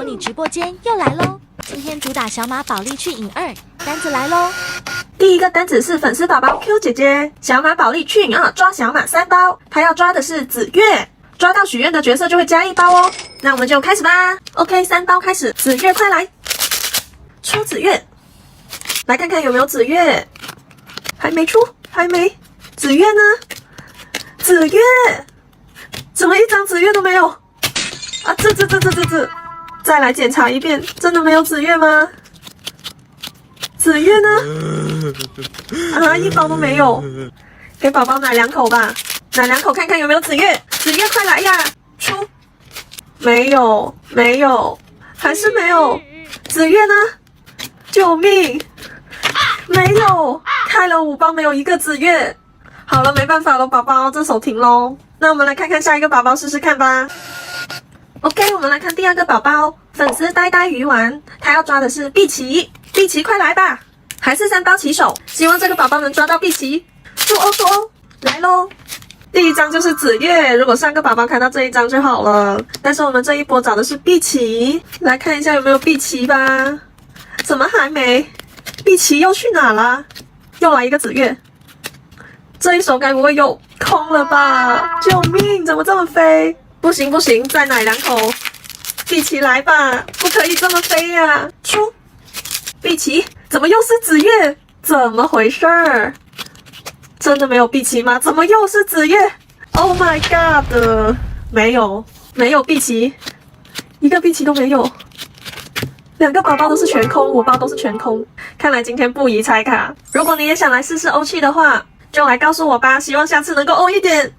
模拟直播间又来喽！今天主打小马宝莉去瘾2，单子来喽！第一个单子是粉丝宝宝 Q 姐姐，小马宝莉去瘾2抓小马3包，她要抓的是紫月，抓到许愿的角色就会加1包哦。那我们就开始吧。OK， 3包开始，紫月快来，出紫月，来看看有没有紫月，还没出，还没，紫月呢？紫月，怎么一张紫月都没有？啊，这，再来检查一遍，真的没有紫月吗？紫月呢？啊，1包都没有，给宝宝奶2口吧，奶2口看看有没有紫月。紫月快来呀，出，没有，还是没有。紫月呢？救命，没有，开了5包没有1个紫月。好了，没办法了，宝宝，这手停咯。那我们来看看下一个宝宝试试看吧。OK， 我们来看第2个宝宝，粉丝呆呆鱼丸，他要抓的是碧琪，碧琪快来吧，还是3包起手，希望这个宝宝能抓到碧琪，出哦，来咯。第1张就是紫月，如果上个宝宝开到这一张就好了，但是我们这一波找的是碧琪，来看一下有没有碧琪吧，怎么还没？碧琪又去哪了？又来一个紫月，这一手该不会又空了吧？救命，怎么这么飞？不行，再奶2口，碧琪来吧，不可以这么飞呀！出，碧琪，怎么又是紫月？怎么回事儿？真的没有碧琪吗？怎么又是紫月 ？Oh my god！ 没有碧琪，1个碧琪都没有，2个宝宝都是全空，5包都是全空。看来今天不宜拆卡。如果你也想来试试欧气的话，就来告诉我吧，希望下次能够欧一点。